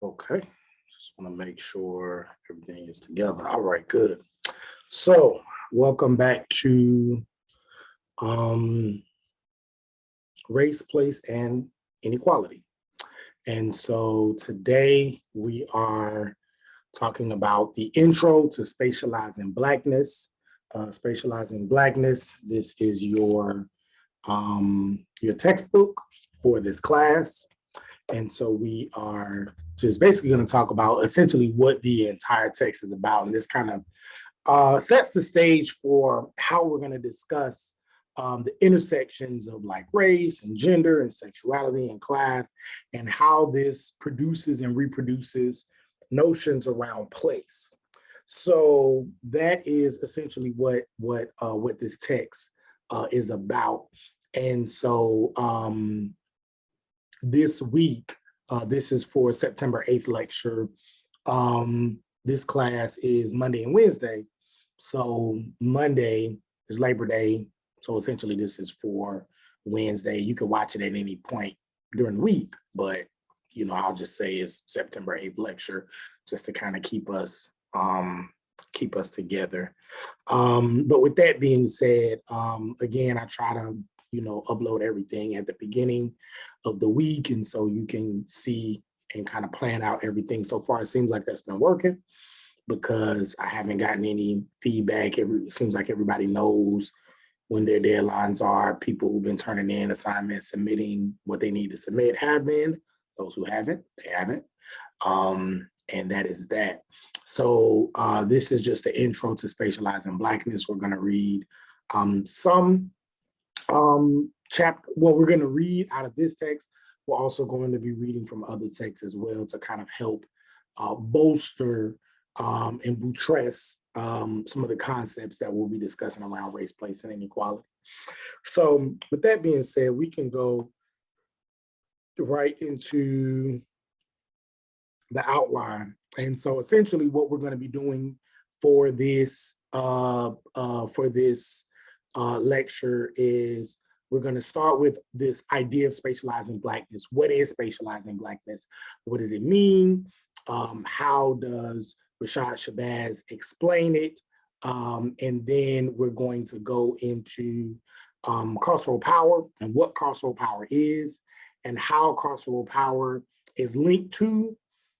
Okay, just want to make sure everything is together. All right, good. So, welcome back to um, Race, Place, and Inequality. And so today we are talking about the intro to Spatializing Blackness. Spatializing Blackness, this is your textbook for this class. And so we are just basically going to talk about essentially what the entire text is about. And this kind of sets the stage for how we're going to discuss the intersections of like race and gender and sexuality and class, and how this produces and reproduces notions around place. So that is essentially what this text is about. And so this week, this is for September 8th lecture. This class is Monday and Wednesday. So Monday is Labor Day. So essentially this is for Wednesday. You can watch it at any point during the week, but I'll just say it's September 8th lecture just to kind of keep us together. But with that being said, again, I try to upload everything at the beginning of the week, and so you can see and kind of plan out everything. So far, it seems like that's been working because I haven't gotten any feedback. It seems like everybody knows when their deadlines are. People who've been turning in assignments, submitting what they need to submit have been. Those who haven't, they haven't. And that is that. So this is just the intro to Spatializing Blackness. We're going to read some chapter. Well, we're going to read out of this text. We're also going to be reading from other texts as well to kind of help bolster and buttress some of the concepts that we'll be discussing around race, place, and inequality. So with that being said, we can go right into the outline. And so essentially what we're going to be doing for this lecture is we're going to start with this idea of spatializing Blackness. What is spatializing Blackness? What does it mean? How does Rashad Shabazz explain it? And then we're going to go into carceral power and what carceral power is and how carceral power is linked to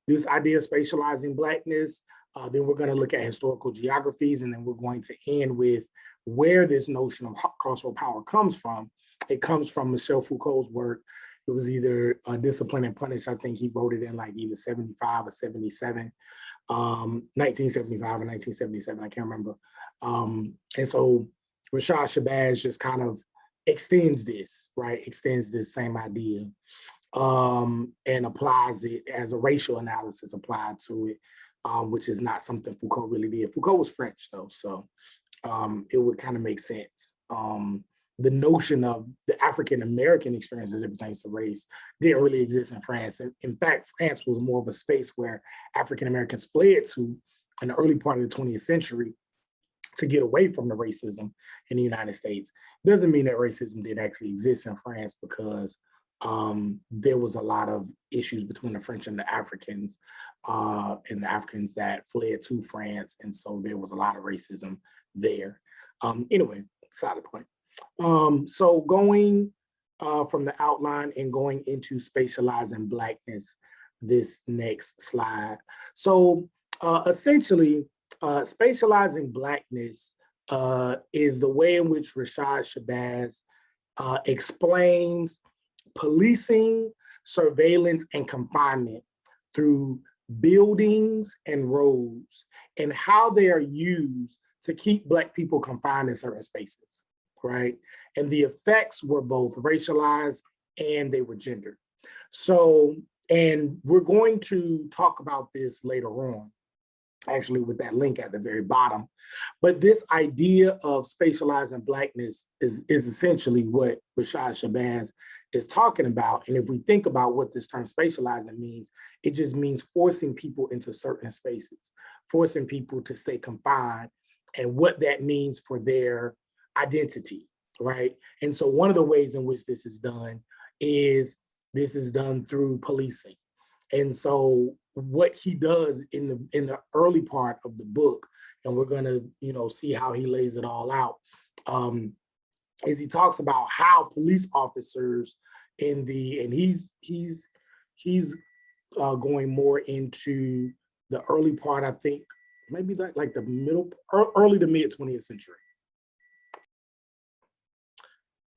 this idea of spatializing Blackness. Then we're going to look at historical geographies, and then we're going to end with where this notion of carceral power comes from. It comes from Michel Foucault's work. It was either Discipline and Punish. I think he wrote it in like either 75 or 77, 1975 or 1977. I can't remember. And so Rashad Shabazz just kind of extends this, right? Extends this same idea and applies it as a racial analysis applied to it, which is not something Foucault really did. Foucault was French though, so it would kind of make sense. The notion of the African-American experience as it pertains to race didn't really exist in France. And in fact, France was more of a space where African-Americans fled to in the early part of the 20th century to get away from the racism in the United States. Doesn't mean that racism did actually exist in France, because there was a lot of issues between the French and the Africans that fled to France. And so there was a lot of racism there. Anyway, side point. So going from the outline and going into spatializing Blackness, this next slide. So essentially, spatializing Blackness is the way in which Rashad Shabazz explains policing, surveillance, and confinement through buildings and roads, and how they are used to keep Black people confined in certain spaces, right? And the effects were both racialized and they were gendered. So, and we're going to talk about this later on, actually with that link at the very bottom. But this idea of spatializing Blackness is essentially what Rashad Shabazz is talking about. And if we think about what this term spatializing means, it just means forcing people into certain spaces, forcing people to stay confined, and what that means for their identity, right? And so one of the ways in which this is done through policing. And so what he does in the early part of the book, and we're gonna, see how he lays it all out, is he talks about how police officers and he's going more into the early part, I think, maybe like the middle, early to mid 20th century.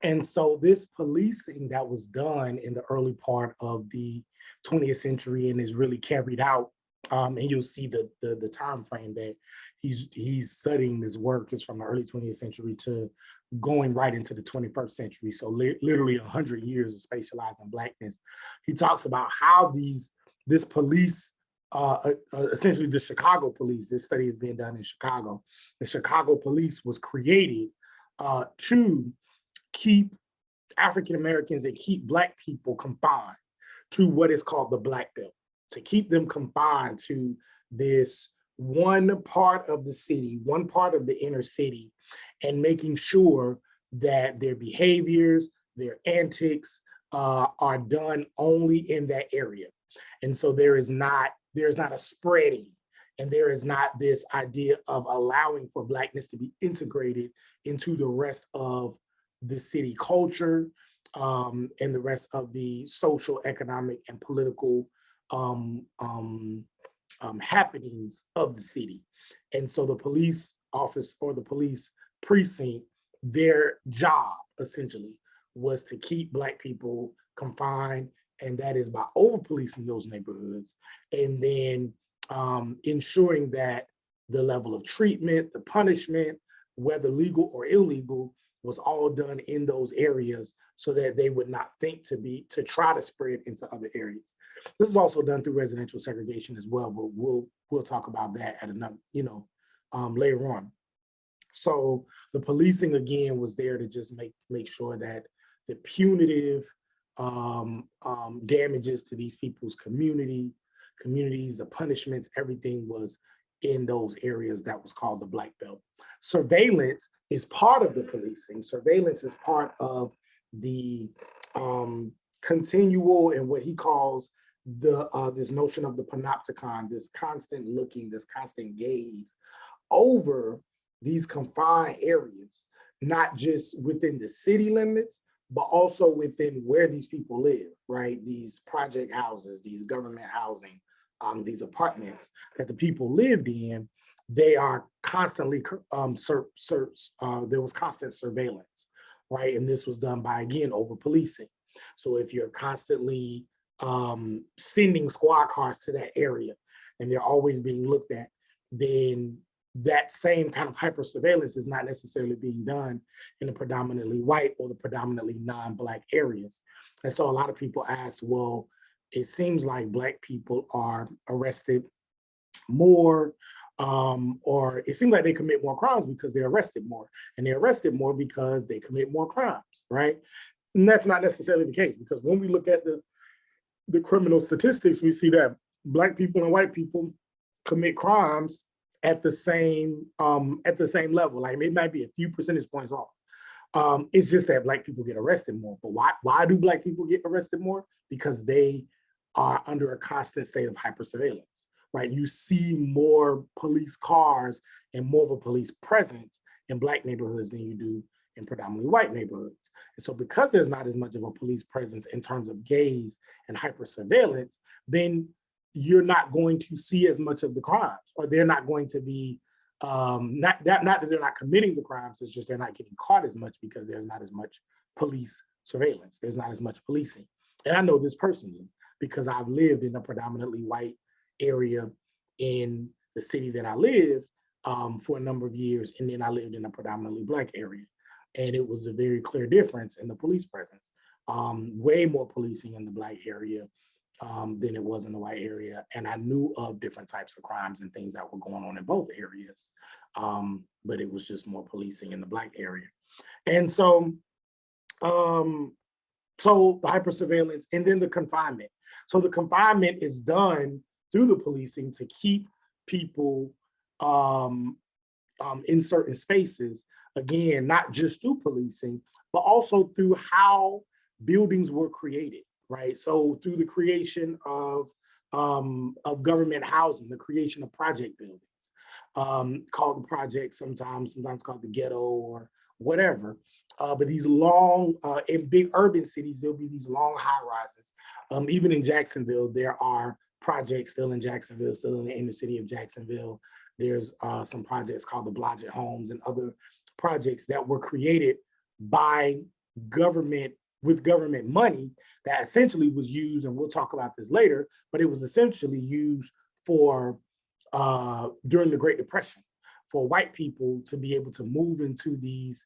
And so this policing that was done in the early part of the 20th century and is really carried out, and you'll see the time frame that he's studying this work is from the early 20th century to going right into the 21st century. So literally 100 years of spatializing Blackness. He talks about how this police, essentially the Chicago police, this study is being done in Chicago. The Chicago police was created to keep African Americans and keep Black people confined to what is called the Black Belt, to keep them confined to this one part of the city, one part of the inner city, and making sure that their behaviors, their antics are done only in that area. And so there's not a spreading, and there is not this idea of allowing for Blackness to be integrated into the rest of the city culture, and the rest of the social, economic, and political happenings of the city. And so the police office or the police precinct, their job essentially was to keep Black people confined, and that is by over policing those neighborhoods, and then ensuring that the level of treatment, the punishment, whether legal or illegal, was all done in those areas so that they would not think to try to spread into other areas. This is also done through residential segregation as well, but we'll talk about that at another, later on. So the policing again was there to just make sure that the punitive damages to these people's communities, the punishments, everything was in those areas that was called the Black Belt. Surveillance is part of the policing. Surveillance is part of the continual and what he calls this notion of the panopticon, this constant looking, this constant gaze over these confined areas, not just within the city limits, but also within where these people live, right? These project houses, these government housing, these apartments that the people lived in, they are constantly, there was constant surveillance, right? And this was done by, again, over policing. So if you're constantly sending squad cars to that area and they're always being looked at, then that same kind of hyper surveillance is not necessarily being done in the predominantly white or the predominantly non-Black areas. And so a lot of people ask, well, it seems like Black people are arrested more, or it seems like they commit more crimes because they're arrested more, and they're arrested more because they commit more crimes, right? And that's not necessarily the case, because when we look at the criminal statistics, we see that Black people and white people commit crimes at the same level. Like it might be a few percentage points off. It's just that Black people get arrested more. But why do Black people get arrested more? Because they are under a constant state of hypersurveillance, right? You see more police cars and more of a police presence in Black neighborhoods than you do in predominantly white neighborhoods. And so because there's not as much of a police presence in terms of gaze and hypersurveillance, then you're not going to see as much of the crimes, or they're not going to be, not that they're not committing the crimes, it's just they're not getting caught as much because there's not as much police surveillance, there's not as much policing. And I know this personally because I've lived in a predominantly white area in the city that I live for a number of years, and then I lived in a predominantly Black area. And it was a very clear difference in the police presence. Way more policing in the Black area than it was in the white area. And I knew of different types of crimes and things that were going on in both areas. But it was just more policing in the Black area. And so, the hypersurveillance and then the confinement. So the confinement is done through the policing to keep people in certain spaces, again, not just through policing, but also through how buildings were created, right? So through the creation of of government housing, the creation of project buildings, called the project sometimes called the ghetto or whatever. But these long, in big urban cities, there'll be these long high rises. Even in Jacksonville, there are projects still in Jacksonville, still in the inner city of Jacksonville. There's some projects called the Blodgett Homes and other projects that were created by government, with government money, that essentially was used, and we'll talk about this later, but it was essentially used for during the Great Depression, for white people to be able to move into this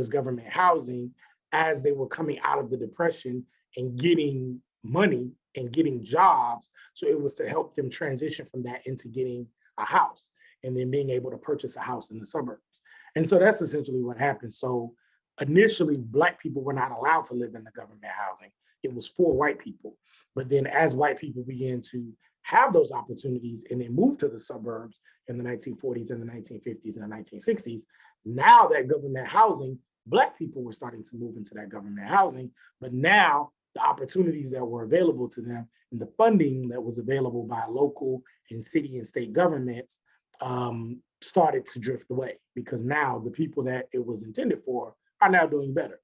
government housing as they were coming out of the Depression and getting money and getting jobs. So it was to help them transition from that into getting a house and then being able to purchase a house in the suburbs. And so that's essentially what happened. So initially, Black people were not allowed to live in the government housing. It was for white people. But then as white people began to have those opportunities and then moved to the suburbs in the 1940s and the 1950s and the 1960s, now that government housing, Black people were starting to move into that government housing. But now the opportunities that were available to them and the funding that was available by local and city and state governments started to drift away, because now the people that it was intended for are now doing better.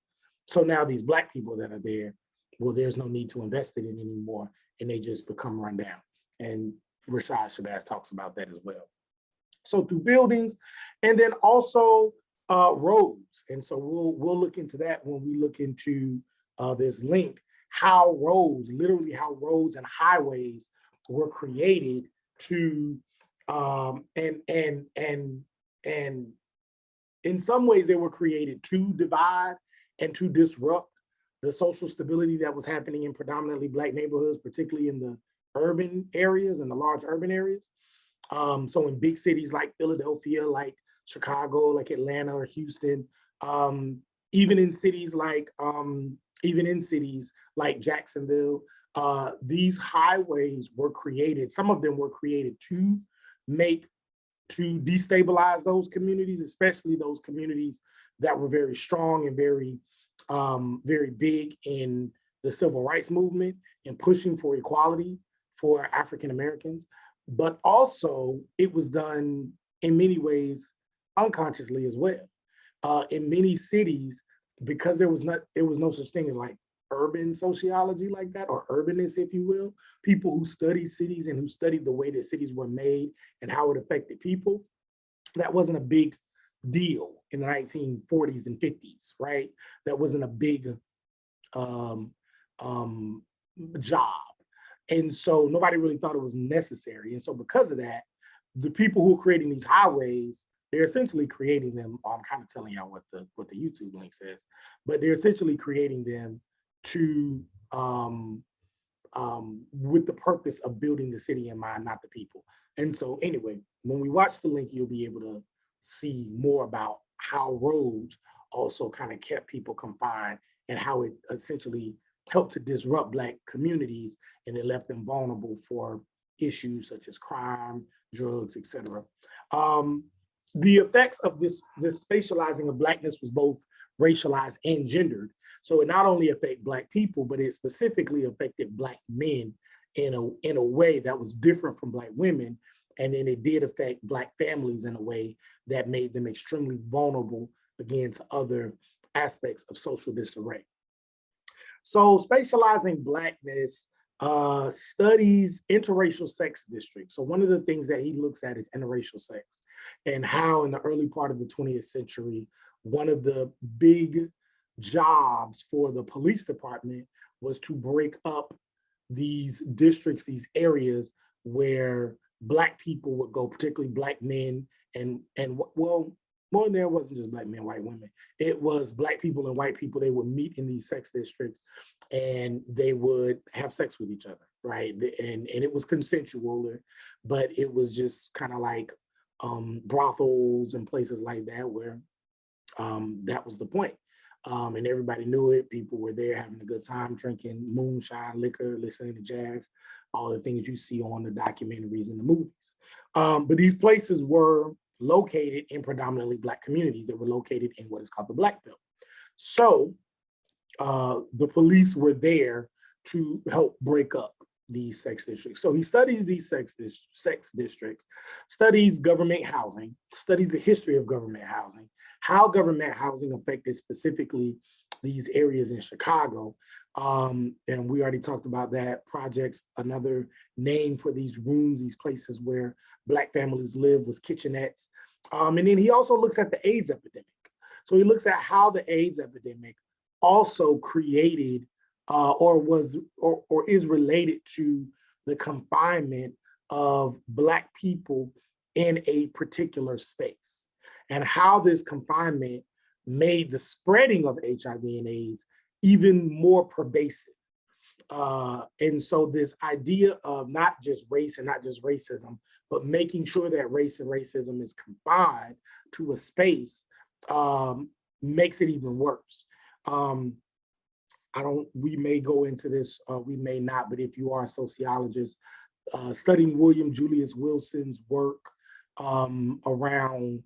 So now these Black people that are there, well, there's no need to invest in it anymore, and they just become run down. And Rashad Shabazz talks about that as well. So through buildings, and then also roads. And so we'll look into that when we look into this link, how roads, literally how roads and highways were created to, and in some ways they were created to divide and to disrupt the social stability that was happening in predominantly Black neighborhoods, particularly in the urban areas and the large urban areas. So in big cities like Philadelphia, like Chicago, like Atlanta or Houston, even in cities like Jacksonville, these highways were created. Some of them were created to destabilize those communities, especially those communities that were very strong and very big in the civil rights movement and pushing for equality for African Americans. But also it was done in many ways unconsciously as well. In many cities, because there was no such thing as like urban sociology like that, or urbanists, if you will, people who studied cities and who studied the way that cities were made and how it affected people. That wasn't a big deal in the 1940s and 50s, right? That wasn't a big job. And so nobody really thought it was necessary. And so because of that, the people who are creating these highways, they're essentially creating them. I'm kind of telling y'all what the YouTube link says, but they're essentially creating them to with the purpose of building the city in mind, not the people. And so anyway, when we watch the link, you'll be able to see more about how roads also kind of kept people confined and how it essentially helped to disrupt Black communities, and it left them vulnerable for issues such as crime, drugs, etc. The effects of this spatializing of Blackness was both racialized and gendered. So it not only affected Black people, but it specifically affected Black men in a way that was different from Black women. And then it did affect Black families in a way that made them extremely vulnerable, again, to other aspects of social disarray. So spatializing Blackness studies interracial sex districts. So one of the things that he looks at is interracial sex, and how in the early part of the 20th century, one of the big jobs for the police department was to break up these districts, these areas where Black people would go, particularly Black men, and well, more than there wasn't just Black men, white women. It was Black people and white people. They would meet in these sex districts and they would have sex with each other, right? And it was consensual, but it was just kind of like brothels and places like that where that was the point. And everybody knew it. People were there having a good time, drinking moonshine, liquor, listening to jazz, all the things you see on the documentaries and the movies. But these places were located in predominantly Black communities. They were located in what is called the Black Belt. So the police were there to help break up these sex districts. So he studies these sex districts, studies government housing, studies the history of government housing, how government housing affected specifically these areas in Chicago. And we already talked about that. Projects, another name for these rooms, these places where Black families live, was kitchenettes. And then he also looks at the AIDS epidemic. So he looks at how the AIDS epidemic also created or is related to the confinement of Black people in a particular space, and how this confinement made the spreading of HIV and AIDS even more pervasive. And so this idea of not just race and not just racism, but making sure that race and racism is confined to a space makes it even worse. We may go into this, we may not, but if you are a sociologist, studying William Julius Wilson's work around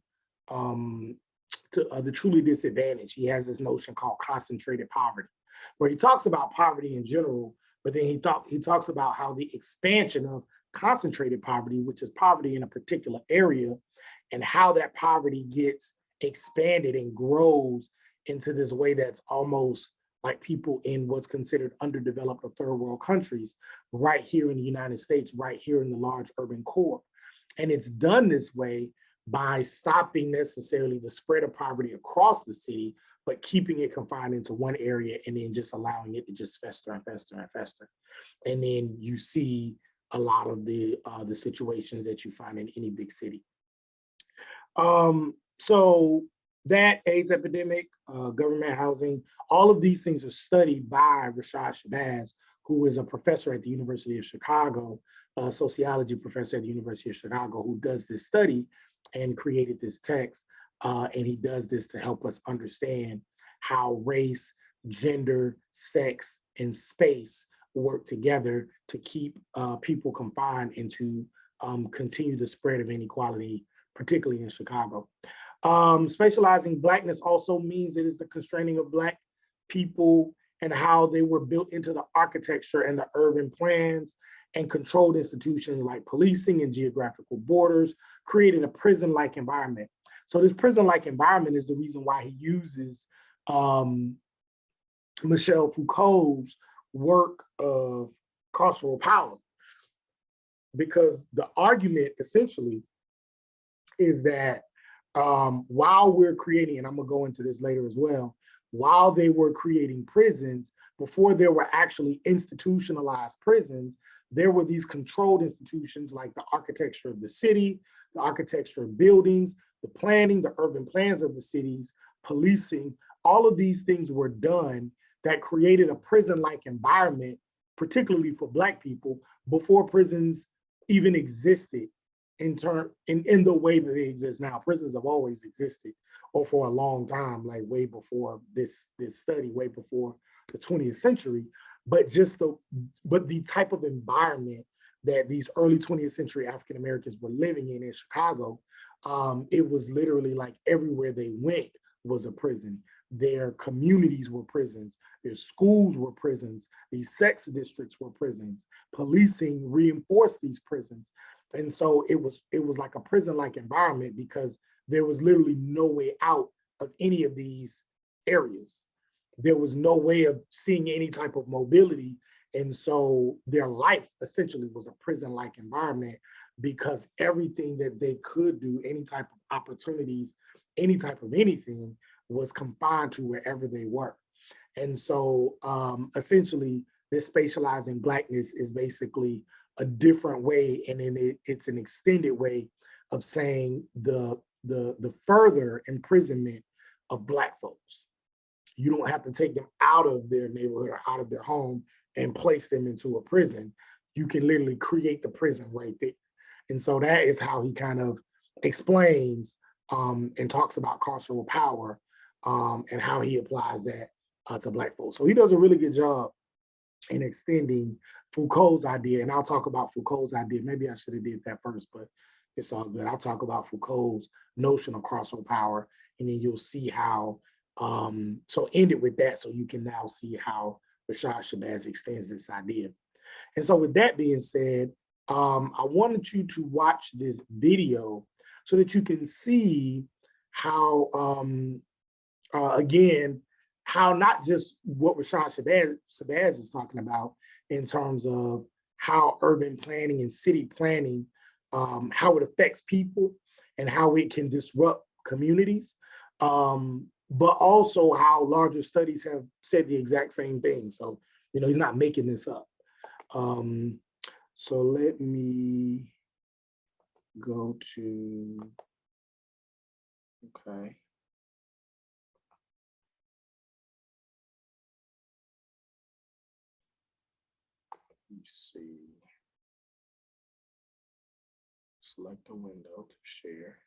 the truly disadvantaged, he has this notion called concentrated poverty, where he talks about poverty in general, but then he talks about how the expansion of concentrated poverty, which is poverty in a particular area, and how that poverty gets expanded and grows into this way that's almost like people in what's considered underdeveloped or third world countries right here in the United States, right here in the large urban core. And it's done this way by stopping necessarily the spread of poverty across the city, but keeping it confined into one area and then just allowing it to just fester and fester and fester. And then you see a lot of the situations that you find in any big city. So that AIDS epidemic, government housing, all of these things are studied by Rashad Shabazz, who is a professor at the University of Chicago, a sociology professor at the University of Chicago, who does this study and created this text. And he does this to help us understand how race, gender, sex, and space work together to keep people confined and to continue the spread of inequality, particularly in Chicago. Spatializing Blackness also means it is the constraining of Black people and how they were built into the architecture and the urban plans and controlled institutions like policing and geographical borders, created a prison-like environment. So this prison-like environment is the reason why he uses Michel Foucault's work of carceral power, because the argument essentially is that while we're creating, and I'm gonna go into this later as well, while they were creating prisons, before there were actually institutionalized prisons, there were these controlled institutions like the architecture of the city, the architecture of buildings, the planning, the urban plans of the cities, policing, all of these things were done that created a prison-like environment, particularly for Black people, before prisons even existed in the way that they exist now. Prisons have always existed, or for a long time, like way before this study, way before the 20th century. But the type of environment that these early 20th century African Americans were living in Chicago, it was literally like everywhere they went was a prison. Their communities were prisons, their schools were prisons, these sex districts were prisons. Policing reinforced these prisons. And so it was like a prison-like environment because there was literally no way out of any of these areas. There was no way of seeing any type of mobility. And so their life essentially was a prison-like environment because everything that they could do, any type of opportunities, any type of anything, was confined to wherever they were. And so essentially this spatializing Blackness is basically a different way, and then it's an extended way of saying the further imprisonment of Black folks. You don't have to take them out of their neighborhood or out of their home and place them into a prison. You can literally create the prison right there. And so that is how he kind of explains and talks about carceral power and how he applies that to Black folks. So he does a really good job in extending Foucault's idea, and I'll talk about Foucault's idea. Maybe I should have did that first, but it's all good. I'll talk about Foucault's notion of carceral power, and then you'll see how, so end it with that so you can now see how Rashad Shabazz extends this idea. And so with that being said, I wanted you to watch this video so that you can see how, again, how not just what Rashad Shabazz is talking about in terms of how urban planning and city planning, how it affects people and how it can disrupt communities, but also how larger studies have said the exact same thing. So, he's not making this up. So let me go to, okay. Let me see. Select a window to share.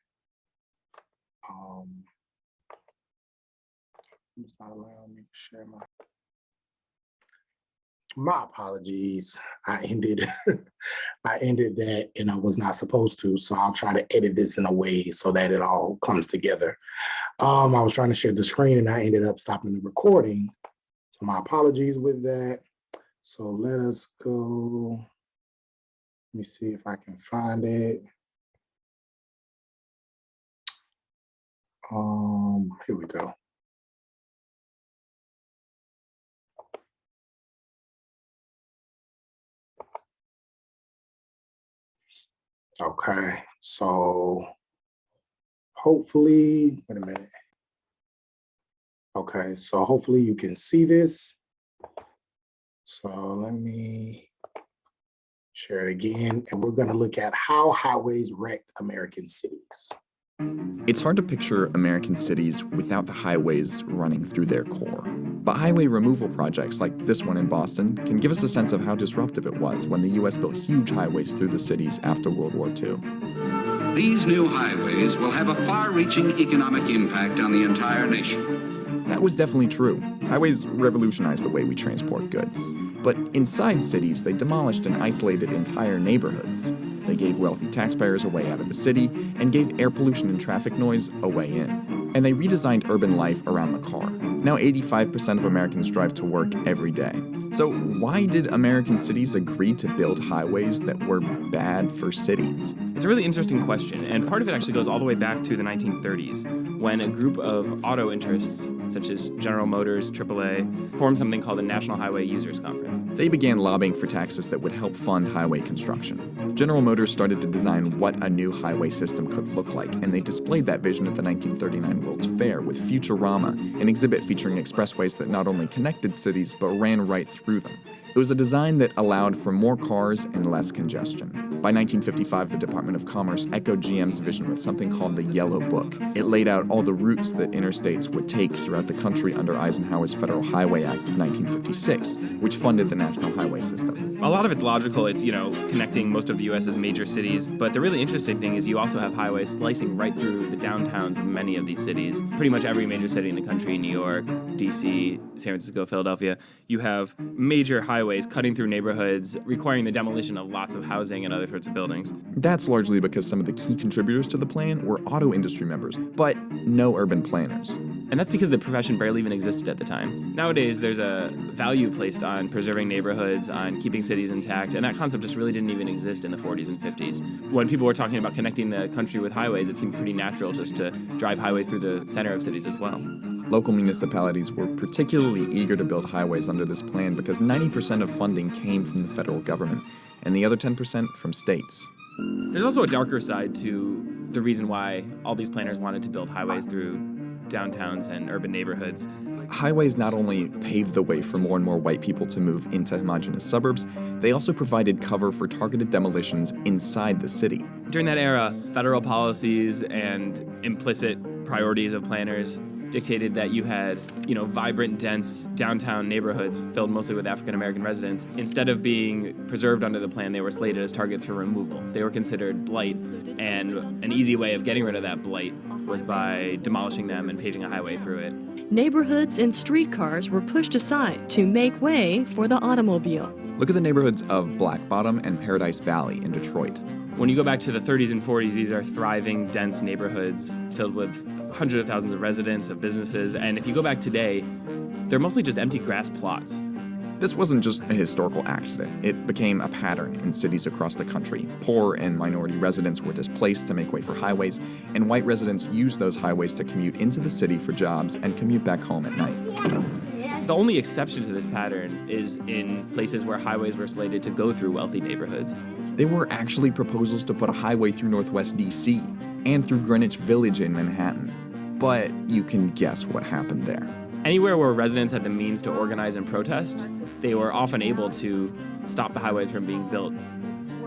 It's not allowing me to share my apologies. I ended that and I was not supposed to, so I'll try to edit this in a way so that it all comes together. I was trying to share the screen and I ended up stopping the recording. So my apologies with that. So let us go. Let me see if I can find it. Here we go. Okay, so hopefully, wait a minute. Okay, so hopefully you can see this. So let me share it again, and we're going to look at how highways wrecked American cities. It's hard to picture American cities without the highways running through their core. But highway removal projects like this one in Boston can give us a sense of how disruptive it was when the US built huge highways through the cities after World War II. These new highways will have a far-reaching economic impact on the entire nation. That was definitely true. Highways revolutionized the way we transport goods. But inside cities, they demolished and isolated entire neighborhoods. They gave wealthy taxpayers a way out of the city and gave air pollution and traffic noise a way in. And they redesigned urban life around the car. Now 85% of Americans drive to work every day. So why did American cities agree to build highways that were bad for cities? It's a really interesting question, and part of it actually goes all the way back to the 1930s, when a group of auto interests, such as General Motors, AAA, formed something called the National Highway Users Conference. They began lobbying for taxes that would help fund highway construction. General Motors started to design what a new highway system could look like, and they displayed that vision at the 1939 World's Fair with Futurama, an exhibit featuring expressways that not only connected cities but ran right through them. It was a design that allowed for more cars and less congestion. By 1955, the Department of Commerce echoed GM's vision with something called the Yellow Book. It laid out all the routes that interstates would take throughout the country under Eisenhower's Federal Highway Act of 1956, which funded the national highway system. A lot of it's logical. It's, connecting most of the U.S.'s major cities. But the really interesting thing is you also have highways slicing right through the downtowns of many of these cities. Pretty much every major city in the country, New York, D.C., San Francisco, Philadelphia, you have major highways cutting through neighborhoods, requiring the demolition of lots of housing and other sorts of buildings. That's largely because some of the key contributors to the plan were auto industry members, but no urban planners. And that's because the profession barely even existed at the time. Nowadays, there's a value placed on preserving neighborhoods, on keeping cities intact, and that concept just really didn't even exist in the 40s and 50s. When people were talking about connecting the country with highways, it seemed pretty natural just to drive highways through the center of cities as well. Local municipalities were particularly eager to build highways under this plan because 90% of funding came from the federal government, and the other 10% from states. There's also a darker side to the reason why all these planners wanted to build highways through downtowns and urban neighborhoods. Highways not only paved the way for more and more white people to move into homogeneous suburbs, they also provided cover for targeted demolitions inside the city. During that era, federal policies and implicit priorities of planners dictated that you had, vibrant, dense downtown neighborhoods filled mostly with African-American residents. Instead of being preserved under the plan, they were slated as targets for removal. They were considered blight, and an easy way of getting rid of that blight was by demolishing them and paving a highway through it. Neighborhoods and streetcars were pushed aside to make way for the automobile. Look at the neighborhoods of Black Bottom and Paradise Valley in Detroit. When you go back to the 30s and 40s, these are thriving, dense neighborhoods filled with hundreds of thousands of residents, of businesses, and if you go back today, they're mostly just empty grass plots. This wasn't just a historical accident. It became a pattern in cities across the country. Poor and minority residents were displaced to make way for highways, and white residents used those highways to commute into the city for jobs and commute back home at night. The only exception to this pattern is in places where highways were slated to go through wealthy neighborhoods. There were actually proposals to put a highway through Northwest DC and through Greenwich Village in Manhattan. But you can guess what happened there. Anywhere where residents had the means to organize and protest, they were often able to stop the highways from being built.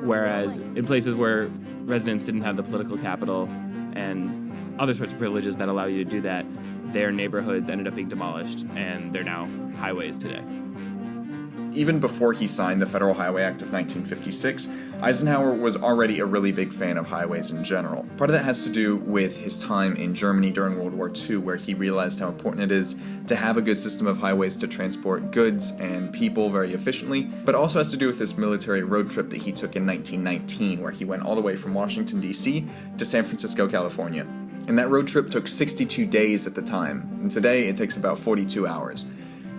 Whereas in places where residents didn't have the political capital and other sorts of privileges that allow you to do that, their neighborhoods ended up being demolished, and they're now highways today. Even before he signed the Federal Highway Act of 1956, Eisenhower was already a really big fan of highways in general. Part of that has to do with his time in Germany during World War II, where he realized how important it is to have a good system of highways to transport goods and people very efficiently, but also has to do with this military road trip that he took in 1919, where he went all the way from Washington, D.C. to San Francisco, California. And that road trip took 62 days at the time, and today it takes about 42 hours.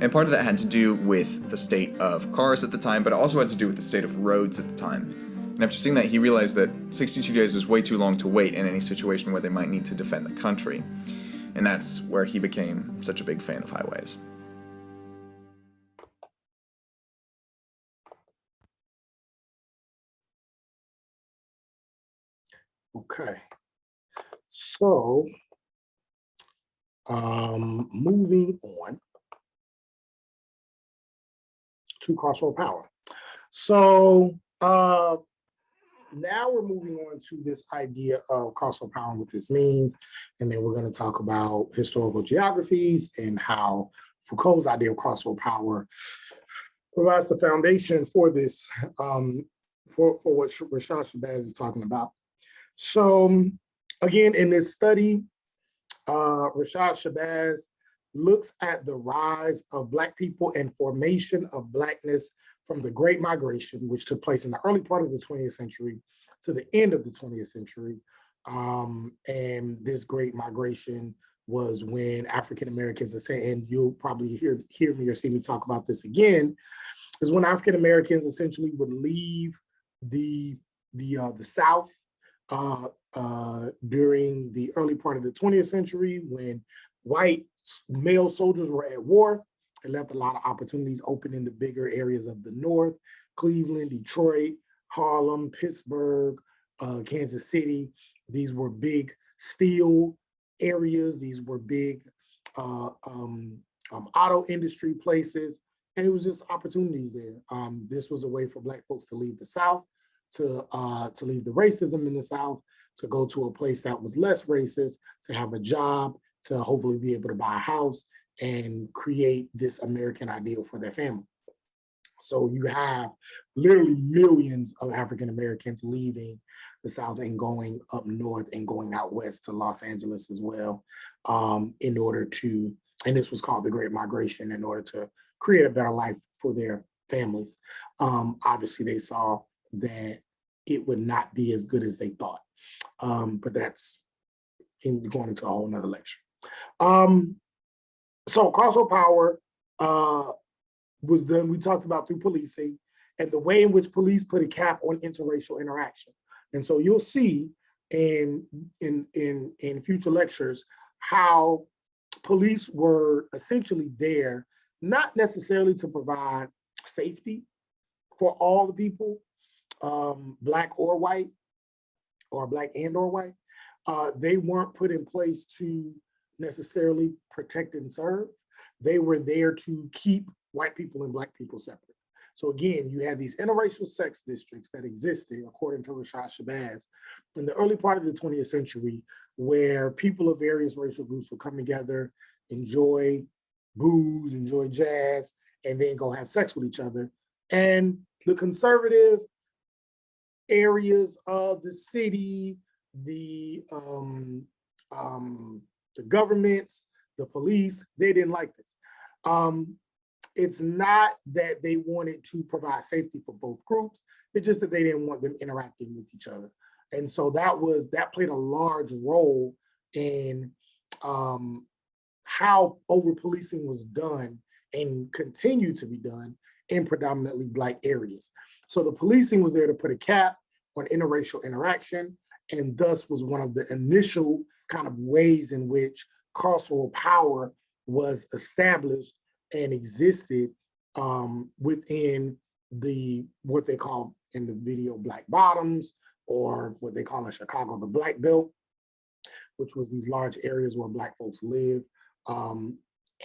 And part of that had to do with the state of cars at the time, but it also had to do with the state of roads at the time. And after seeing that, he realized that 62 days was way too long to wait in any situation where they might need to defend the country. And that's where he became such a big fan of highways. Okay. So, moving on to crossroad power. So now we're moving on to this idea of crossroad power and what this means. And then we're going to talk about historical geographies and how Foucault's idea of crossroad power provides the foundation for this, for what Rashad Shabazz is talking about. So again, in this study, Rashad Shabazz looks at the rise of Black people and formation of Blackness from the Great Migration, which took place in the early part of the 20th century to the end of the 20th century. And this Great Migration was when African Americans, and you'll probably hear me or see me talk about this again, is when African Americans essentially would leave the South during the early part of the 20th century, when white male soldiers were at war. It left a lot of opportunities open in the bigger areas of the North: Cleveland, Detroit, Harlem, Pittsburgh, Kansas City. These were big steel areas. These were big auto industry places. And it was just opportunities there. This was a way for Black folks to leave the South, to leave the racism in the South, to go to a place that was less racist, to have a job, to hopefully be able to buy a house and create this American ideal for their family. So you have literally millions of African Americans leaving the South and going up north and going out west to Los Angeles as well, in order to, and this was called the Great Migration, in order to create a better life for their families. Obviously, they saw that it would not be as good as they thought, but that's going into a whole nother lecture. So crossroad power was done, we talked about, through policing and the way in which police put a cap on interracial interaction. And so you'll see in future lectures how police were essentially there, not necessarily to provide safety for all the people, Black or white, or Black and or white. They weren't put in place to necessarily protect and serve. They were there to keep white people and Black people separate. So again, you had these interracial sex districts that existed, according to Rashad Shabazz, in the early part of the 20th century, where people of various racial groups would come together, enjoy booze, enjoy jazz, and then go have sex with each other. And the conservative areas of the city, the governments, the police, they didn't like this. It's not that they wanted to provide safety for both groups, it's just that they didn't want them interacting with each other. And so that played a large role in how over-policing was done and continued to be done in predominantly Black areas. So the policing was there to put a cap on interracial interaction, and thus was one of the initial kind of ways in which carceral power was established and existed within what they call in the video Black Bottoms, or what they call in Chicago the Black Belt, which was these large areas where Black folks live.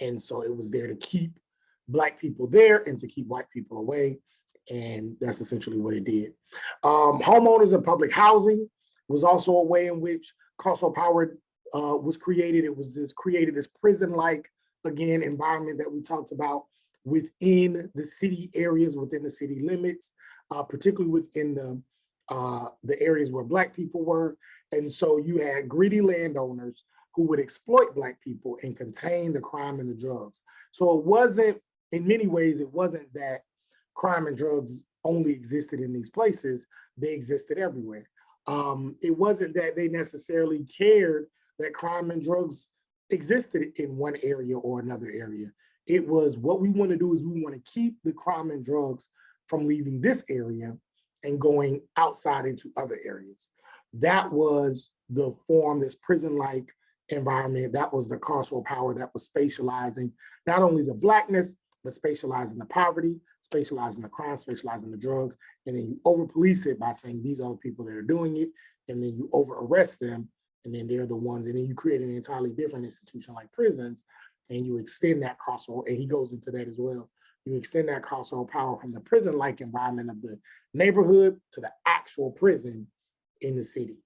And so it was there to keep Black people there and to keep white people away. And that's essentially what it did. Homeowners and public housing was also a way in which carceral power was created. It was created this prison-like, again, environment that we talked about within the city areas, within the city limits, particularly within the areas where Black people were. And so you had greedy landowners who would exploit Black people and contain the crime and the drugs. So it wasn't, in many ways, it wasn't that crime and drugs only existed in these places, they existed everywhere. It wasn't that they necessarily cared that crime and drugs existed in one area or another area. It was, what we want to do is we want to keep the crime and drugs from leaving this area and going outside into other areas. That was the form, this prison-like environment. That was the carceral power that was spatializing not only the Blackness, but spatializing the poverty, spatializing the crime, spatializing the drugs. And then you over-police it by saying these are the people that are doing it. And then you over-arrest them. And then they're the ones, and then you create an entirely different institution like prisons, and you extend that carceral, and he goes into that as well. You extend that carceral power from the prison-like environment of the neighborhood to the actual prison in the city.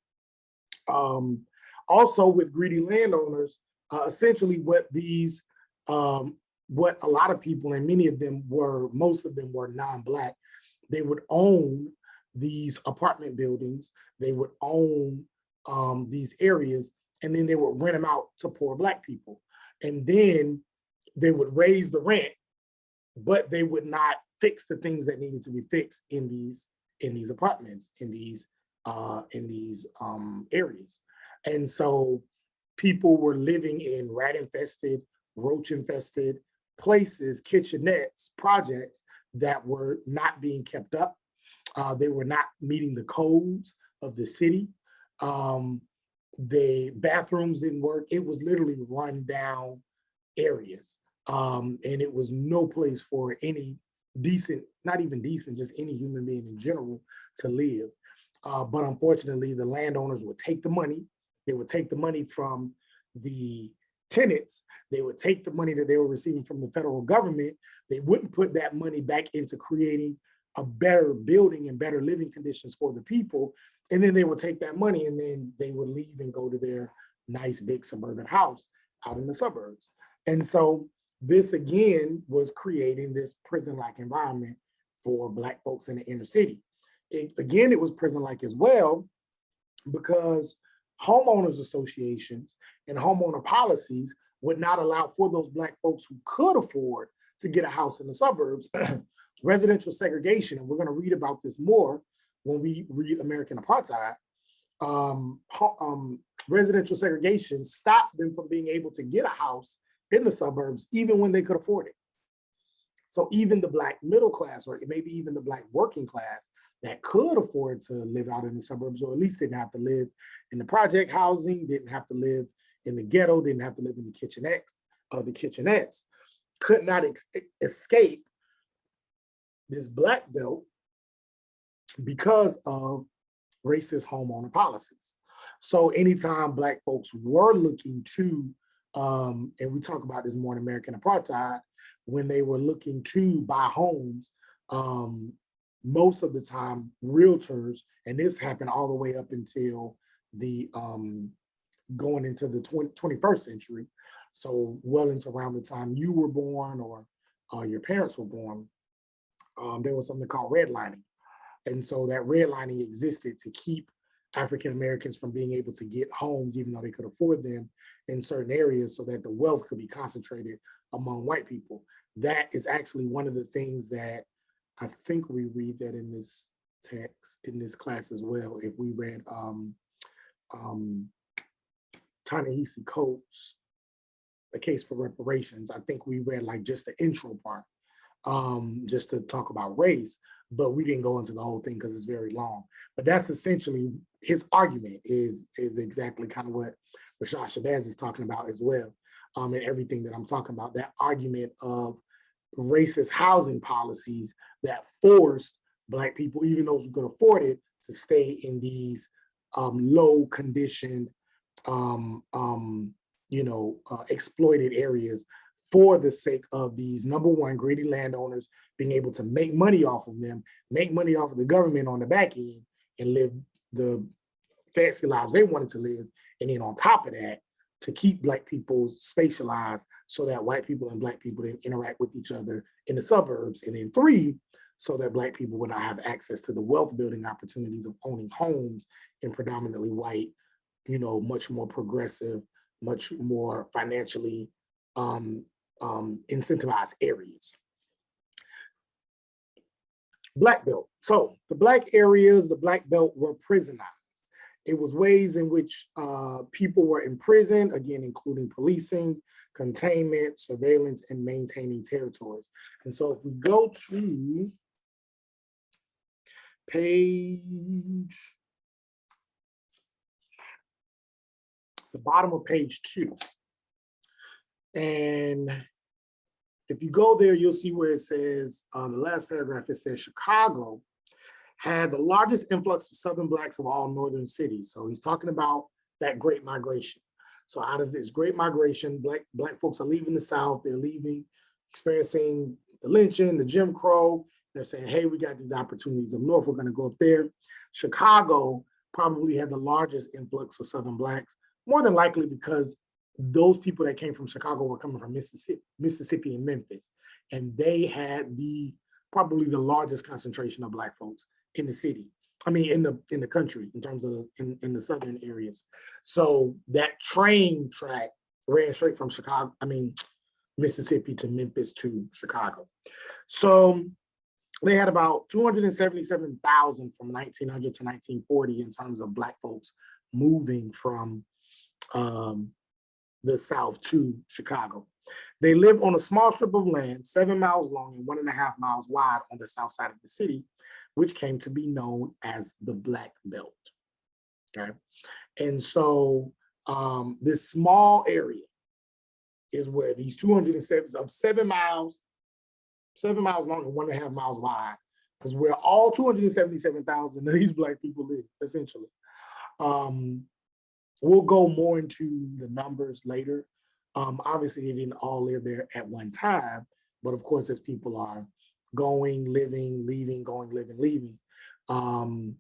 Also with greedy landowners, essentially what these, what a lot of people, and many of them were, most of them were non-Black, they would own these apartment buildings, they would own these areas, and then they would rent them out to poor Black people. And then they would raise the rent, but they would not fix the things that needed to be fixed in these apartments, in these areas. And so people were living in rat-infested, roach-infested places, kitchenettes, projects that were not being kept up. They were not meeting the codes of the city. The bathrooms didn't work. It was literally run down areas. And it was no place for any decent, not even decent, just any human being in general to live. But unfortunately, the landowners would take the money. They would take the money from the tenants. They would take the money that they were receiving from the federal government. They wouldn't put that money back into creating a better building and better living conditions for the people. And then they would take that money and then they would leave and go to their nice big suburban house out in the suburbs. And so this again was creating this prison-like environment for Black folks in the inner city. It was prison-like as well because homeowners associations and homeowner policies would not allow for those Black folks who could afford to get a house in the suburbs, residential segregation, and we're going to read about this more when we read American Apartheid. Residential segregation stopped them from being able to get a house in the suburbs, even when they could afford it. So even the Black middle class, or maybe even the Black working class that could afford to live out in the suburbs, or at least didn't have to live in the project housing, didn't have to live in the ghetto, didn't have to live in the kitchenettes, could not escape this Black belt because of racist homeowner policies. So anytime Black folks were looking to, and we talk about this more in American Apartheid, when they were looking to buy homes, most of the time realtors, and this happened all the way up until the going into the 21st century, so well into around the time you were born or your parents were born, there was something called redlining. And so that redlining existed to keep African Americans from being able to get homes, even though they could afford them in certain areas, so that the wealth could be concentrated among white people. That is actually one of the things that I think we read that in this text, in this class as well. If we read Ta-Nehisi Coates' A Case for Reparations, I think we read like just the intro part. just to talk about race, but we didn't go into the whole thing because it's very long. But that's essentially his argument is exactly kind of what Rashad Shabazz is talking about as well, and everything that I'm talking about, that argument of racist housing policies that forced Black people, even those who could afford it, to stay in these low conditioned, exploited areas for the sake of these, number one, greedy landowners being able to make money off of them, make money off of the government on the back end, and live the fancy lives they wanted to live. And then on top of that, to keep Black people spatialized so that white people and Black people didn't interact with each other in the suburbs. And then three, so that Black people would not have access to the wealth building opportunities of owning homes in predominantly white, much more progressive, much more financially incentivized areas. Black Belt. So the Black areas, the Black Belt were prisonized. It was ways in which people were imprisoned, again, including policing, containment, surveillance, and maintaining territories. And so if we go to the bottom of page 2, and if you go there, you'll see where it says, the last paragraph, it says Chicago had the largest influx of Southern Blacks of all northern cities. So he's talking about that Great Migration. So out of this Great Migration, Black folks are leaving the South, they're leaving, experiencing the lynching, the Jim Crow. They're saying, hey, we got these opportunities up north, we're gonna go up there. Chicago probably had the largest influx of Southern Blacks, more than likely because those people that came from Chicago were coming from Mississippi and Memphis. And they had probably the largest concentration of Black folks in the city. I mean, in the country, in terms of in the southern areas. So that train track ran straight from Mississippi to Memphis to Chicago. So they had about 277,000 from 1900 to 1940 in terms of Black folks moving from the South to Chicago. They lived on a small strip of land, 7 miles long and 1.5 miles wide on the south side of the city, which came to be known as the Black Belt. Okay, and so this small area is where these 7 miles long and 1.5 miles wide is where all 277,000 of these Black people live, essentially. We'll go more into the numbers later. Obviously, they didn't all live there at one time, but of course, as people are going, living, leaving, going, living, leaving, going,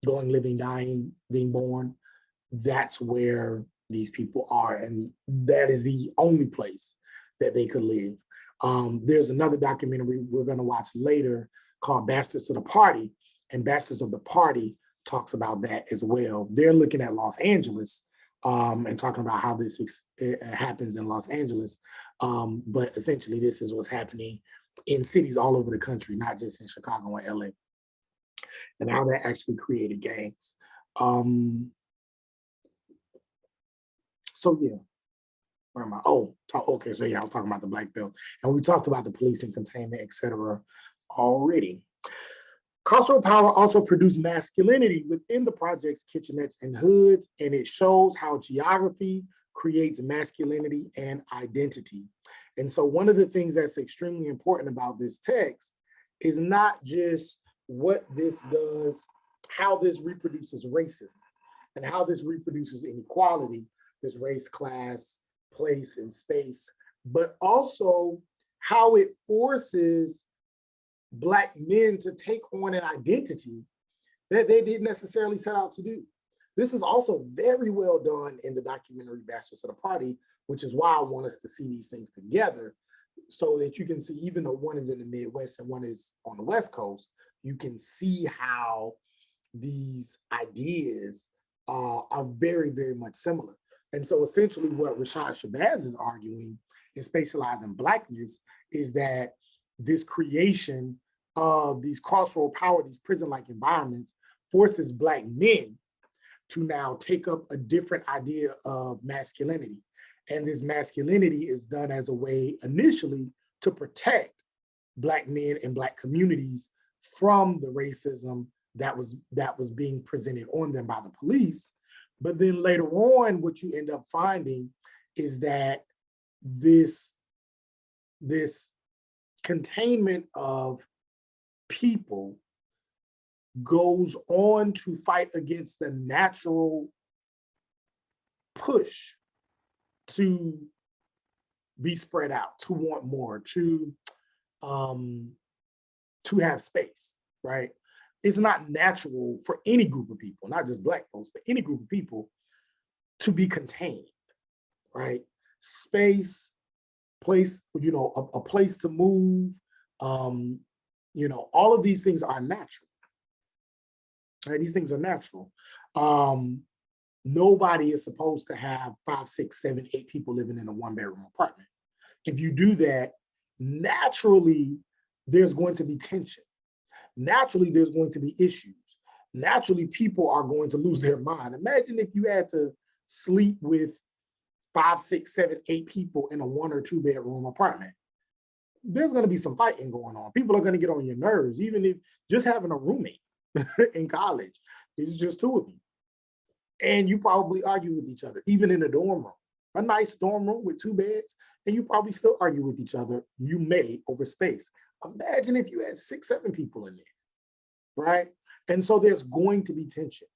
living, dying, being born, that's where these people are. And that is the only place that they could live. There's another documentary we're going to watch later called Bastards of the Party, and Bastards of the Party talks about that as well. They're looking at Los Angeles and talking about how this happens in Los Angeles. But essentially, this is what's happening in cities all over the country, not just in Chicago and LA, and how that actually created gangs. So yeah, where am I? Okay, so yeah, I was talking about the Black Belt, and we talked about the policing, containment, etc. already. Carceral power also produced masculinity within the project's kitchenettes and hoods, and it shows how geography creates masculinity and identity. And so one of the things that's extremely important about this text is not just what this does, how this reproduces racism and how this reproduces inequality, this race, class, place, and space, but also how it forces Black men to take on an identity that they didn't necessarily set out to do. This is also very well done in the documentary Bastards of the Party, which is why I want us to see these things together so that you can see, even though one is in the Midwest and one is on the West Coast, you can see how these ideas are very, very much similar. And so essentially what Rashad Shabazz is arguing in Spatializing Blackness is that this creation of these carceral power, these prison-like environments, forces Black men to now take up a different idea of masculinity. And this masculinity is done as a way initially to protect Black men and Black communities from the racism that was being presented on them by the police. But then later on, what you end up finding is that this containment of people goes on to fight against the natural push to be spread out, to want more, to have space, right? It's not natural for any group of people, not just Black folks, but any group of people to be contained, right? Space, place, a place to move, all of these things are natural, right? These things are natural. Nobody is supposed to have 5, 6, 7, 8 people living in a 1-bedroom apartment. If you do that, naturally, there's going to be tension. Naturally, there's going to be issues. Naturally, people are going to lose their mind. Imagine if you had to sleep with 5, 6, 7, 8 people in a 1 or 2 bedroom apartment. There's going to be some fighting going on. People are going to get on your nerves, even if just having a roommate in college, it's just 2 of you. And you probably argue with each other, even in a dorm room, a nice dorm room with 2 beds, and you probably still argue with each other, you may, over space. Imagine if you had 6, 7 people in there, right? And so there's going to be tension.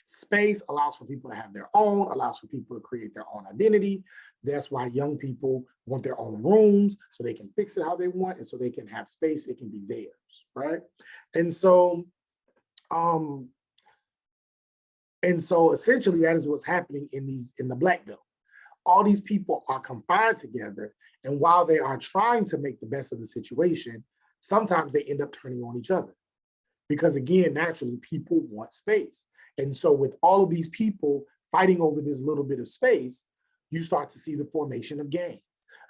Space allows for people to have their own, allows for people to create their own identity. That's why young people want their own rooms so they can fix it how they want, and so they can have space, it can be theirs, right? And so essentially that is what's happening in the Black Belt. All these people are confined together, and while they are trying to make the best of the situation, sometimes they end up turning on each other. Because again, naturally, people want space. And so with all of these people fighting over this little bit of space, you start to see the formation of gangs.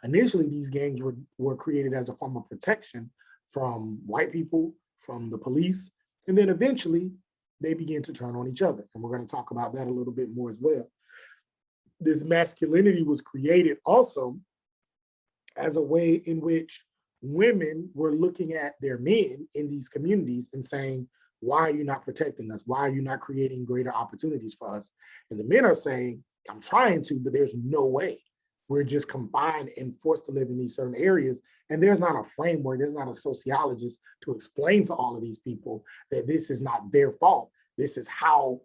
Initially, these gangs were created as a form of protection from white people, from the police, and then eventually they begin to turn on each other. And we're going to talk about that a little bit more as well. This masculinity was created also as a way in which women were looking at their men in these communities and saying, why are you not protecting us? Why are you not creating greater opportunities for us? And the men are saying, I'm trying to, but there's no way. We're just confined and forced to live in these certain areas. And there's not a framework, there's not a sociologist to explain to all of these people that this is not their fault. This is how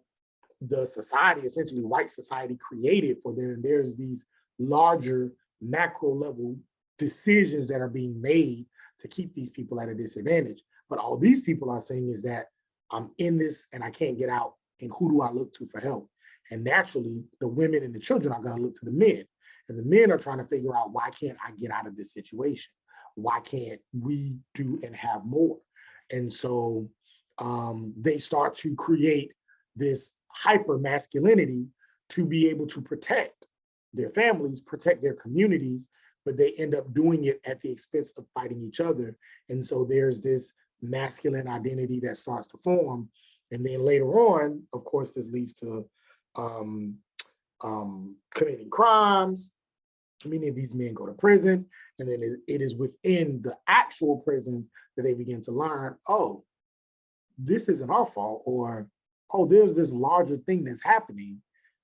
the society, essentially white society, created for them. And there's these larger macro level decisions that are being made to keep these people at a disadvantage. But all these people are saying is that I'm in this and I can't get out, and who do I look to for help? And naturally, the women and the children are going to look to the men. And the men are trying to figure out, why can't I get out of this situation? Why can't we do and have more? And so they start to create this hyper masculinity to be able to protect their families, protect their communities, but they end up doing it at the expense of fighting each other. And so there's this masculine identity that starts to form. And then later on, of course, this leads to committing crimes. Many of these men go to prison, and then it is within the actual prisons that they begin to learn, oh, this isn't our fault, or, oh, there's this larger thing that's happening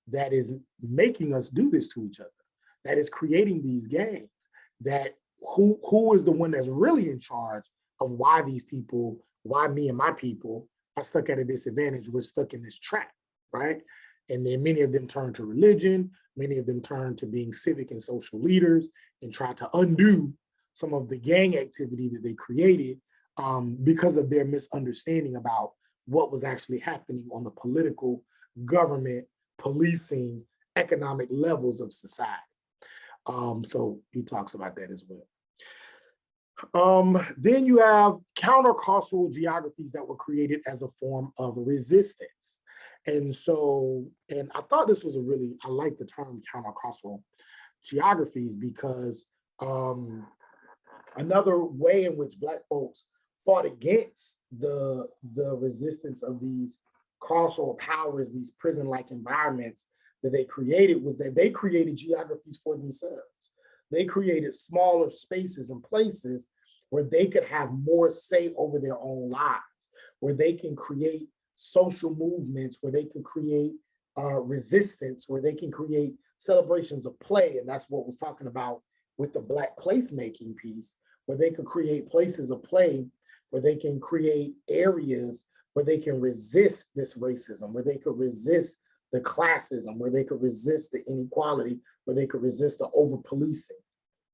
that is making us do this to each other, that is creating these gangs, that who is the one that's really in charge of why these people, why me and my people are stuck at a disadvantage, we're stuck in this trap, right? And then many of them turn to religion, many of them turn to being civic and social leaders and try to undo some of the gang activity that they created because of their misunderstanding about what was actually happening on the political, government, policing, economic levels of society. So he talks about that as well. Then you have countercultural geographies that were created as a form of resistance. And so, and I thought this was I like the term countercultural geographies, because another way in which Black folks fought against the resistance of these carceral powers, these prison-like environments that they created, was that they created geographies for themselves. They created smaller spaces and places where they could have more say over their own lives, where they can create social movements, where they can create resistance, where they can create celebrations of play. And that's what was talking about with the Black placemaking piece, where they could create places of play, where they can create areas where they can resist this racism, where they could resist the classism, where they could resist the inequality, where they could resist the over-policing,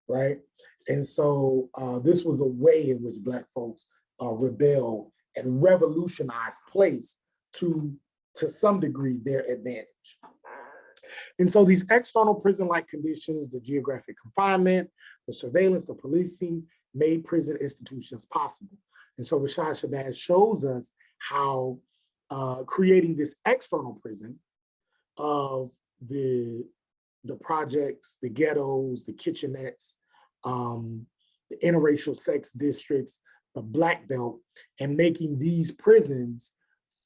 right? And so this was a way in which Black folks rebelled and revolutionized place to some degree, their advantage. And so these external prison-like conditions, the geographic confinement, the surveillance, the policing, made prison institutions possible. And so Rashad Shabazz shows us how creating this external prison of the projects, the ghettos, the kitchenettes, the interracial sex districts, the Black Belt, and making these prisons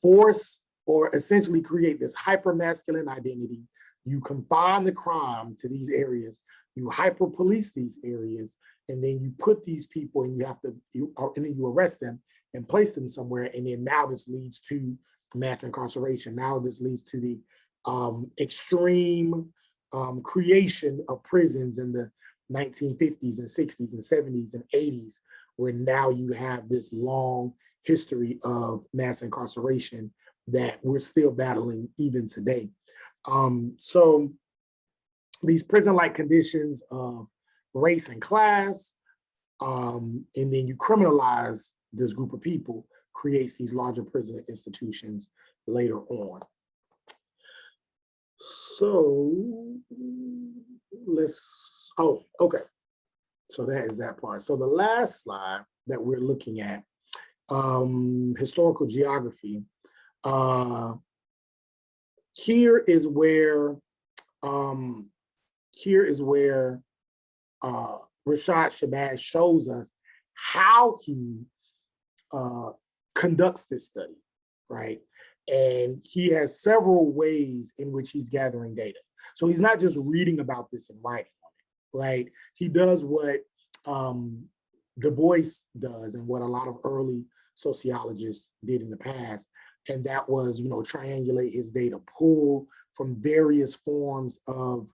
force or essentially create this hyper-masculine identity. You confine the crime to these areas, you hyper-police these areas, and then you put these people and and then you arrest them and place them somewhere. And then now this leads to mass incarceration. Now this leads to the extreme creation of prisons in the 1950s and 60s and 70s and 80s, where now you have this long history of mass incarceration that we're still battling even today. So these prison-like conditions of race and class, and then you criminalize this group of people, creates these larger prison institutions later on. So okay. So that is that part. So the last slide that we're looking at, historical geography. Here is where Rashad Shabazz shows us how he conducts this study, right? And he has several ways in which he's gathering data. So he's not just reading about this and writing on it, right? He does what Du Bois does and what a lot of early sociologists did in the past. And that was, triangulate his data, pull from various forms of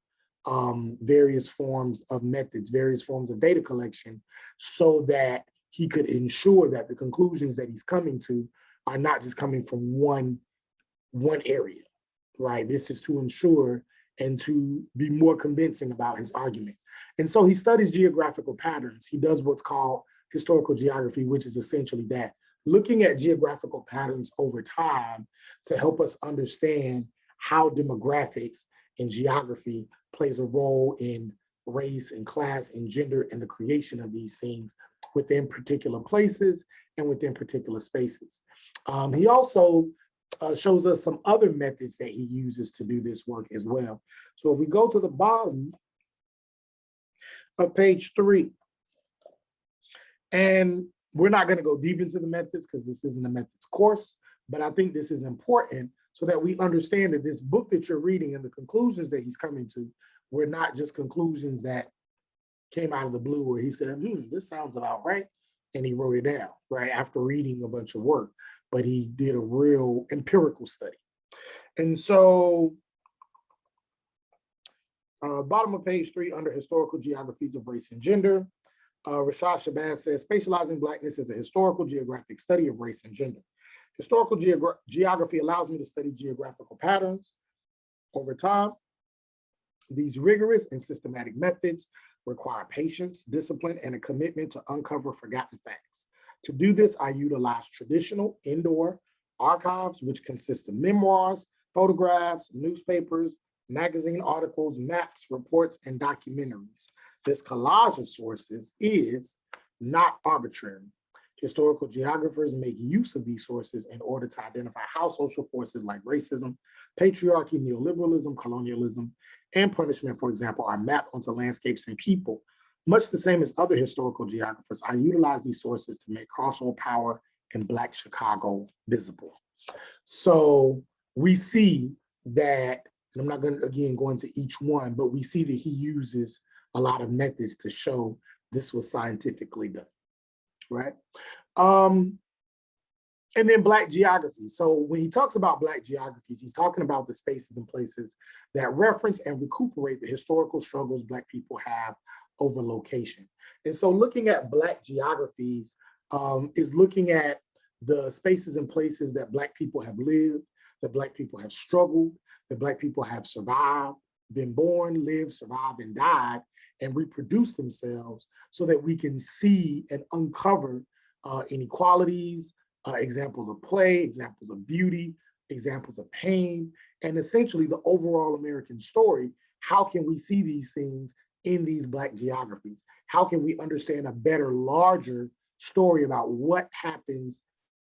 methods, various forms of data collection, so that he could ensure that the conclusions that he's coming to are not just coming from one area, right? This is to ensure and to be more convincing about his argument. And so he studies geographical patterns. He does what's called historical geography, which is essentially that, looking at geographical patterns over time to help us understand how demographics and geography plays a role in race and class and gender and the creation of these things within particular places and within particular spaces. He also shows us some other methods that he uses to do this work as well. So if we go to the bottom of page 3, and we're not going to go deep into the methods because this isn't a methods course, but I think this is important so that we understand that this book that you're reading and the conclusions that he's coming to were not just conclusions that came out of the blue where he said, this sounds about right. And he wrote it down, right, after reading a bunch of work, but he did a real empirical study. And so bottom of page 3 under historical geographies of race and gender, Rashad Shabazz says, spatializing Blackness is a historical geographic study of race and gender. Historical geography allows me to study geographical patterns over time. These rigorous and systematic methods require patience, discipline, and a commitment to uncover forgotten facts. To do this, I utilize traditional indoor archives, which consist of memoirs, photographs, newspapers, magazine articles, maps, reports, and documentaries. This collage of sources is not arbitrary. Historical geographers make use of these sources in order to identify how social forces like racism, patriarchy, neoliberalism, colonialism, and punishment, for example, are mapped onto landscapes and people. Much the same as other historical geographers, I utilize these sources to make carceral power in Black Chicago visible. So we see that, and I'm not going to, again, go into each one, but we see that he uses a lot of methods to show this was scientifically done. right? And then Black geography. So when he talks about Black geographies, he's talking about the spaces and places that reference and recuperate the historical struggles Black people have over location. And so looking at Black geographies is looking at the spaces and places that Black people have lived, that Black people have struggled, that Black people have survived, been born, lived, survived, and died, and reproduced themselves so that we can see and uncover inequalities, examples of play, examples of beauty, examples of pain, and essentially the overall American story. How can we see these things in these Black geographies? How can we understand a better, larger story about what happens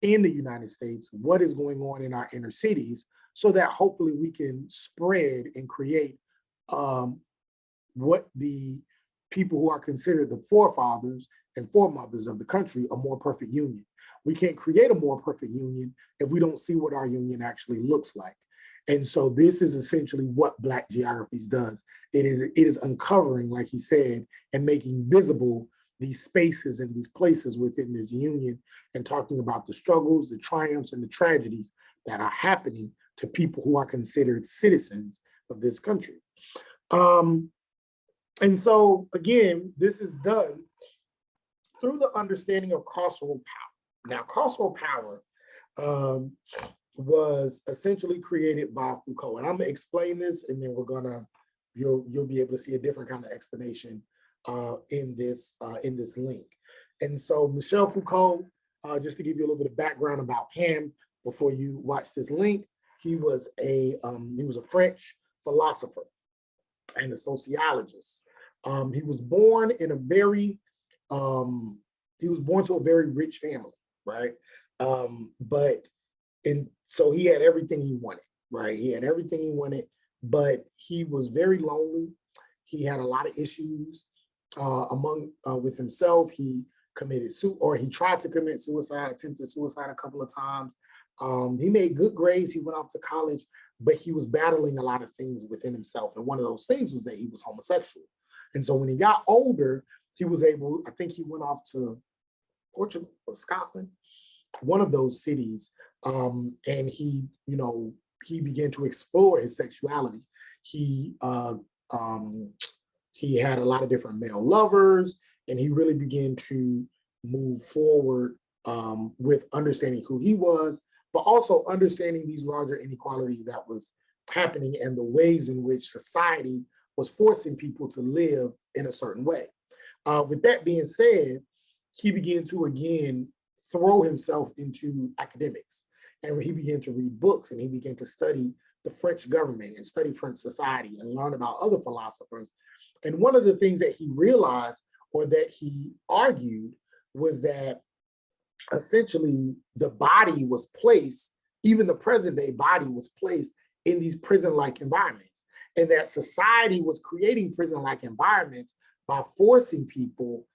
in the United States, what is going on in our inner cities, so that hopefully we can spread and create what the people who are considered the forefathers and foremothers of the country, a more perfect union. We can't create a more perfect union if we don't see what our union actually looks like. And so this is essentially what Black geographies does. It is uncovering, like he said, and making visible these spaces and these places within this union, and talking about the struggles, the triumphs, and the tragedies that are happening to people who are considered citizens of this country. And so again, this is done through the understanding of carceral power. Now, carceral power was essentially created by Foucault, and I'm gonna explain this, and then you'll be able to see a different kind of explanation in this link. And so Michel Foucault, just to give you a little bit of background about him before you watch this link, he was a French philosopher and a sociologist. He was born to a very rich family, right? So he had everything he wanted, right? He had everything he wanted, but he was very lonely. He had a lot of issues with himself. He tried to commit suicide, attempted suicide a couple of times. He made good grades. He went off to college, but he was battling a lot of things within himself. And one of those things was that he was homosexual. And so when he got older, he was able, I think he went off to Portugal or Scotland, one of those cities. And he began to explore his sexuality. He had a lot of different male lovers, and he really began to move forward with understanding who he was, but also understanding these larger inequalities that was happening and the ways in which society was forcing people to live in a certain way. With that being said, he began to again throw himself into academics, and he began to read books, and he began to study the French government and study French society and learn about other philosophers. And one of the things that he realized, or that he argued, was that essentially the body was placed, even the present day body was placed in these prison-like environments, and that society was creating prison-like environments by forcing people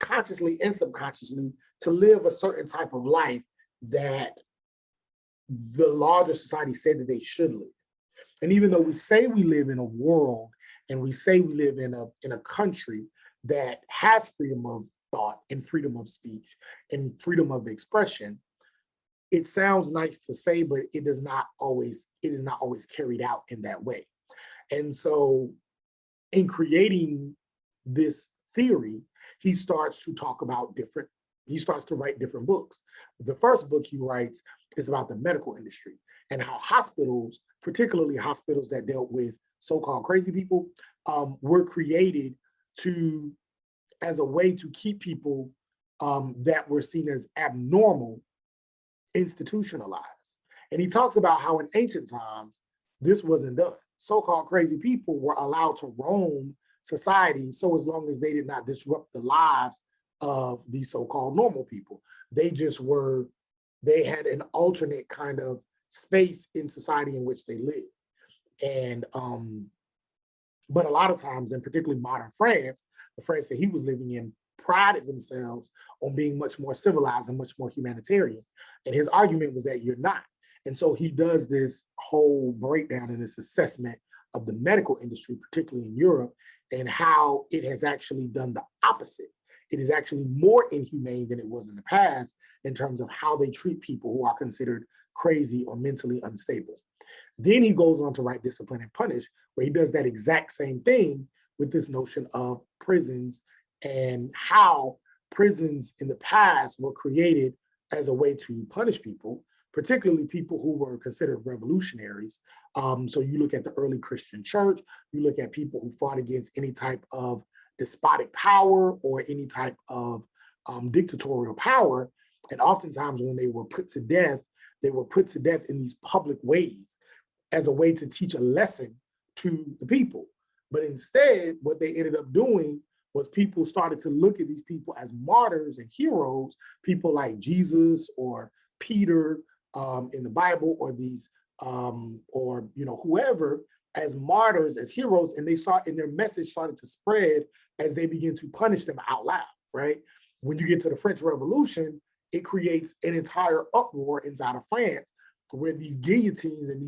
consciously and subconsciously to live a certain type of life that the larger society said that they should live. And even though we say we live in a world, and we say we live in a country that has freedom of thought and freedom of speech and freedom of expression, it sounds nice to say, but it is not always carried out in that way. And so in creating this theory, he starts to write different books. The first book he writes is about the medical industry and how hospitals, particularly hospitals that dealt with so-called crazy people, were created as a way to keep people that were seen as abnormal institutionalized. And he talks about how in ancient times, this wasn't done. So-called crazy people were allowed to roam society so as long as they did not disrupt the lives of these so-called normal people. They had an alternate kind of space in society in which they lived. And but a lot of times, and particularly modern France, the France that he was living in, prided themselves on being much more civilized and much more humanitarian. And his argument was that you're not. And so he does this whole breakdown and this assessment of the medical industry, particularly in Europe, and how it has actually done the opposite. it is actually more inhumane than it was in the past in terms of how they treat people who are considered crazy or mentally unstable. Then he goes on to write Discipline and Punish, where he does that exact same thing with this notion of prisons and how prisons in the past were created as a way to punish people, particularly people who were considered revolutionaries. So you look at the early Christian church, you look at people who fought against any type of despotic power or any type of dictatorial power. And oftentimes when they were put to death, they were put to death in these public ways as a way to teach a lesson to the people. But instead, what they ended up doing was people started to look at these people as martyrs and heroes, people like Jesus or Peter in the Bible, or these, or whoever, as martyrs, as heroes, and their message started to spread as they begin to punish them out loud, right? When you get to the French Revolution, it creates an entire uproar inside of France, where these guillotines and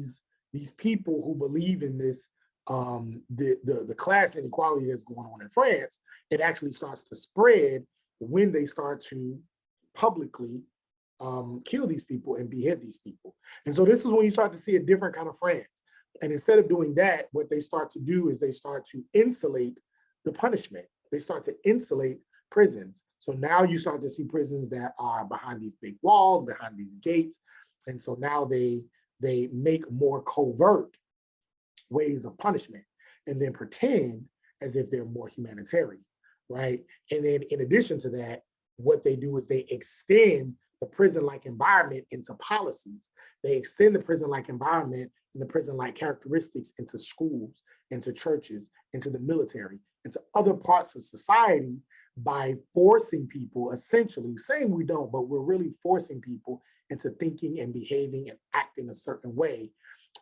these people who believe in this, the class inequality that's going on in France, it actually starts to spread when they start to publicly kill these people and behead these people. And so this is when you start to see a different kind of France. And instead of doing that, what they start to do is they start to insulate the punishment. They start to insulate prisons. So now you start to see prisons that are behind these big walls, behind these gates. And so now they make more covert ways of punishment and then pretend as if they're more humanitarian, right? And then in addition to that, what they do is they extend the prison-like environment into policies. They extend the prison-like environment and the prison-like characteristics into schools, into churches, into the military, into other parts of society by forcing people, essentially saying we don't, but we're really forcing people into thinking and behaving and acting a certain way,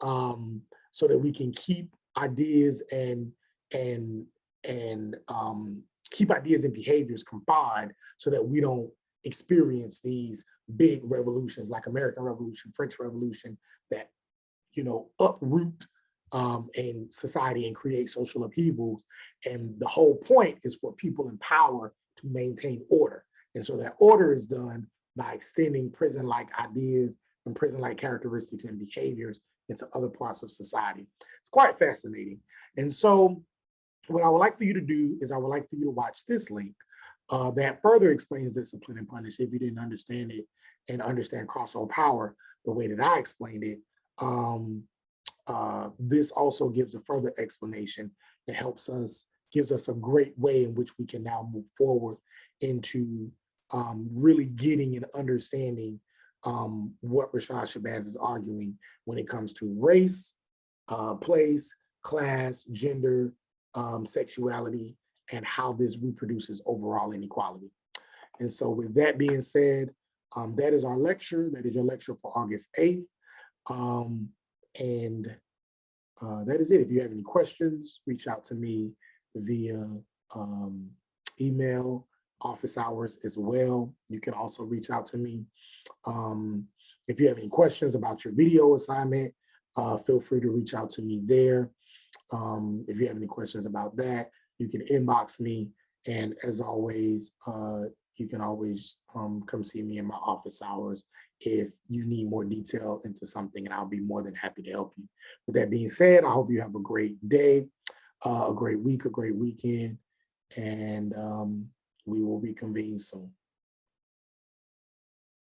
so that we can keep ideas and keep ideas and behaviors confined, so that we don't experience these big revolutions like American Revolution, French Revolution, that uproot in society and create social upheavals. And the whole point is for people in power to maintain order. And so that order is done by extending prison-like ideas and prison-like characteristics and behaviors into other parts of society. It's quite fascinating. And so what I would like for you to do is I would like for you to watch this link that further explains Discipline and Punish if you didn't understand it and understand crossover power the way that I explained it. This also gives a further explanation that gives us a great way in which we can now move forward into really getting and understanding what Rashad Shabazz is arguing when it comes to race, place, class, gender, sexuality, and how this reproduces overall inequality. And so with that being said, that is our lecture. That is your lecture for August 8th. And that is it. If you have any questions, reach out to me via email, office hours as well. You can also reach out to me. If you have any questions about your video assignment, feel free to reach out to me there. If you have any questions about that, you can inbox me. And as always, you can always come see me in my office hours if you need more detail into something, and I'll be more than happy to help you. With that being said, I hope you have a great day, a great week, a great weekend, and we will reconvene soon.